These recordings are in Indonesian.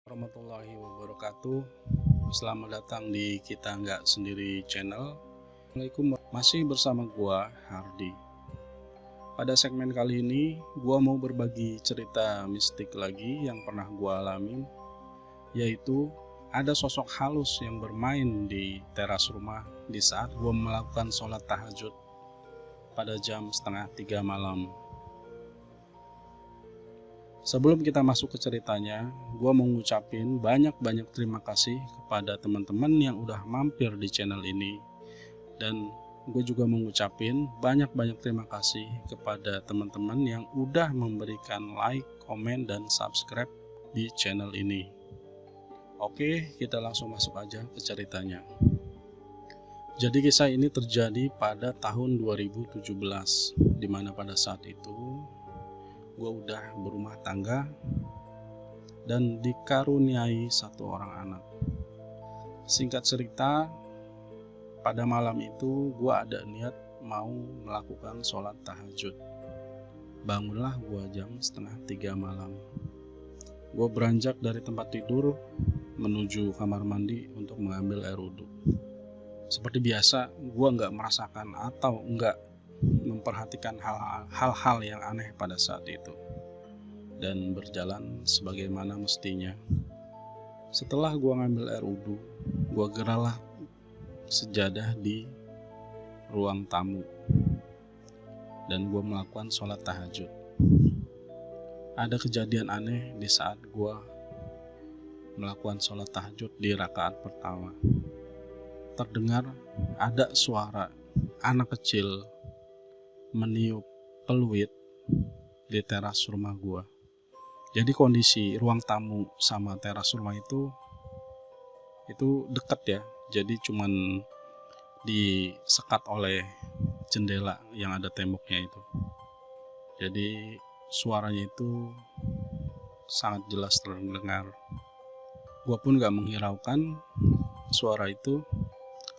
Warahmatullahi wabarakatuh. Selamat datang di Kita Nggak Sendiri channel. Assalamualaikum, masih bersama gua Hardi. Pada segmen kali ini gua mau berbagi cerita mistik lagi yang pernah gua alamin, yaitu ada sosok halus yang bermain di teras rumah di saat gua melakukan sholat tahajud pada jam 2:30 malam. Sebelum kita masuk ke ceritanya, gue mau ngucapin banyak-banyak terima kasih kepada teman-teman yang udah mampir di channel ini. Dan gue juga mau ngucapin banyak-banyak terima kasih kepada teman-teman yang udah memberikan like, komen, dan subscribe di channel ini. Oke, kita langsung masuk aja ke ceritanya. Jadi kisah ini terjadi pada tahun 2017, dimana pada saat itu gue udah berumah tangga dan dikaruniai satu orang anak. Singkat cerita, pada malam itu gue ada niat mau melakukan sholat tahajud. Bangunlah gue jam 2:30 malam. Gue beranjak dari tempat tidur menuju kamar mandi untuk mengambil air wudhu. Seperti biasa, gue nggak merasakan atau nggak memperhatikan hal-hal yang aneh pada saat itu dan berjalan sebagaimana mestinya. Setelah gua ngambil air wudhu, gua geralah sejadah di ruang tamu dan gua melakukan sholat tahajud. Ada kejadian aneh di saat gua melakukan sholat tahajud di rakaat pertama. Terdengar ada suara anak kecil meniup peluit di teras rumah gua. Jadi kondisi ruang tamu sama teras rumah itu dekat ya. Jadi cuman disekat oleh jendela yang ada temboknya itu. Jadi suaranya itu sangat jelas terdengar. Gua pun gak menghiraukan suara itu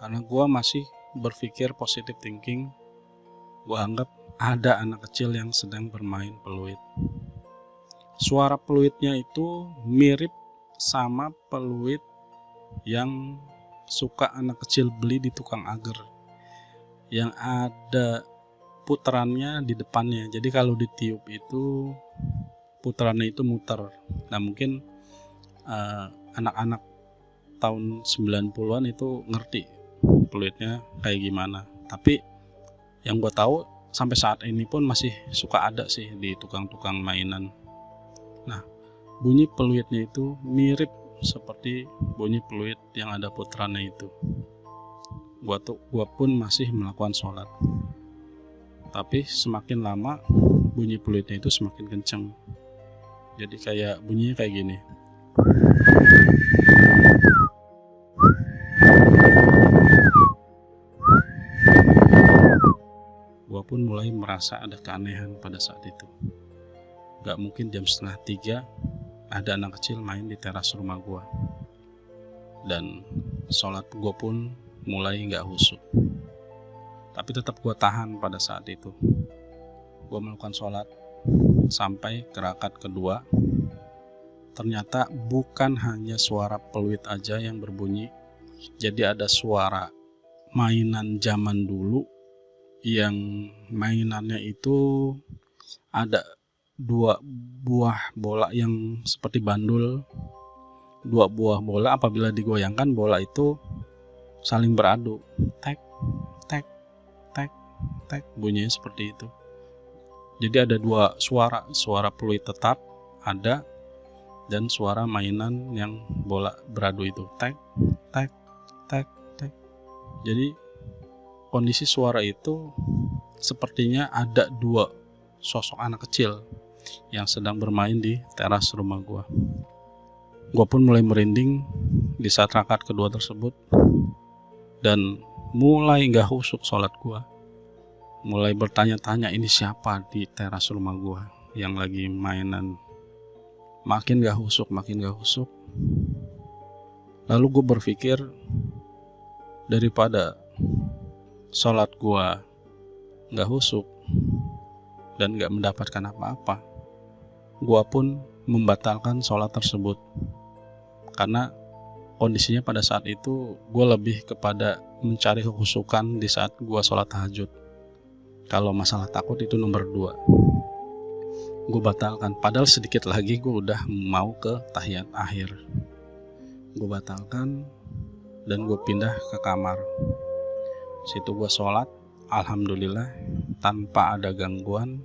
karena gua masih berpikir positive thinking. Gua anggap ada anak kecil yang sedang bermain peluit. Suara peluitnya itu mirip sama peluit yang suka anak kecil beli di tukang agar, yang ada putarannya di depannya. Jadi kalau ditiup itu putarannya itu muter. Nah mungkin anak-anak tahun 90-an itu ngerti peluitnya kayak gimana. Tapi yang gue tahu sampai saat ini pun masih suka ada sih di tukang-tukang mainan. Nah, bunyi peluitnya itu mirip seperti bunyi peluit yang ada putarannya itu. Gua pun masih melakukan sholat. Tapi semakin lama bunyi peluitnya itu semakin kencang. Jadi kayak bunyinya kayak gini. Gua pun mulai merasa ada keanehan pada saat itu. Gak mungkin jam 2:30 ada anak kecil main di teras rumah gua. Dan sholat gua pun mulai gak khusyuk. Tapi tetap gua tahan pada saat itu. Gua melakukan sholat sampai ke rakaat kedua. Ternyata bukan hanya suara peluit aja yang berbunyi. Jadi ada suara mainan zaman dulu yang mainannya itu ada 2 buah bola yang seperti bandul. 2 buah bola apabila digoyangkan bola itu saling beradu. Tek, tek, tek, tek, bunyinya seperti itu. Jadi ada 2 suara peluit tetap ada dan suara mainan yang bola beradu itu. Tek, tek, tek, tek. Jadi kondisi suara itu sepertinya ada 2 sosok anak kecil yang sedang bermain di teras rumah gua. Gua pun mulai merinding di saat rakaat kedua tersebut dan mulai gak khusyuk sholat gua. Mulai bertanya-tanya ini siapa di teras rumah gua yang lagi mainan. Makin gak khusyuk. Lalu gue berpikir daripada sholat gua gak khusyuk dan gak mendapatkan apa-apa, gua pun membatalkan sholat tersebut. karena kondisinya pada saat itu gue lebih kepada mencari kekhusyukan di saat gue sholat tahajud. Kalau masalah takut itu nomor 2. Gue batalkan, padahal sedikit lagi gue udah mau ke tahiyat akhir. Gue batalkan dan gue pindah ke kamar. Situ gue sholat, alhamdulillah tanpa ada gangguan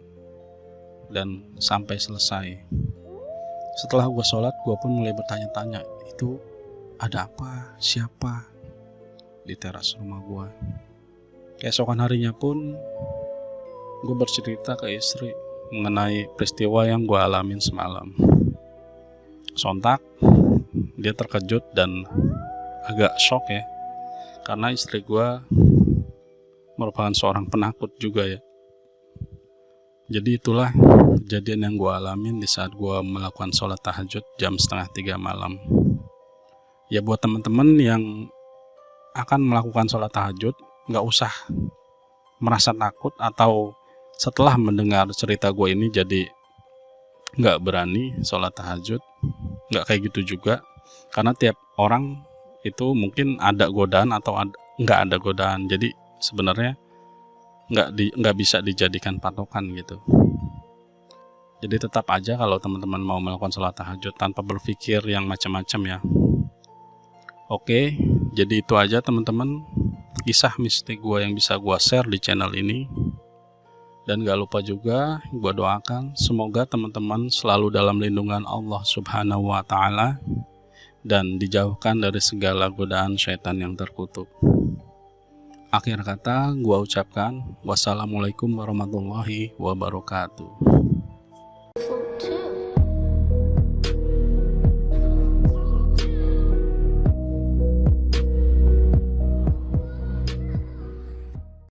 dan sampai selesai. Setelah gue sholat, gue pun mulai bertanya-tanya, itu ada apa, siapa di teras rumah gue. Keesokan harinya pun gue bercerita ke istri mengenai peristiwa yang gue alamin semalam. Sontak dia terkejut dan agak shock ya, karena istri gue merupakan seorang penakut juga ya. Jadi itulah kejadian yang gue alamin di saat gue melakukan sholat tahajud jam 2:30 malam. Ya buat teman-teman yang akan melakukan sholat tahajud, gak usah merasa takut atau setelah mendengar cerita gue ini jadi gak berani sholat tahajud. Gak kayak gitu juga, karena tiap orang itu mungkin ada godaan atau gak ada godaan. Jadi sebenarnya nggak bisa dijadikan patokan gitu. Jadi tetap aja kalau teman-teman mau melakukan sholat tahajud tanpa berpikir yang macam-macam ya. Oke, jadi itu aja teman-teman kisah mistik gue yang bisa gue share di channel ini. Dan gak lupa juga gue doakan semoga teman-teman selalu dalam lindungan Allah Subhanahu wa Ta'ala dan dijauhkan dari segala godaan syaitan yang terkutuk. Akhir kata, gua ucapkan wassalamualaikum warahmatullahi wabarakatuh.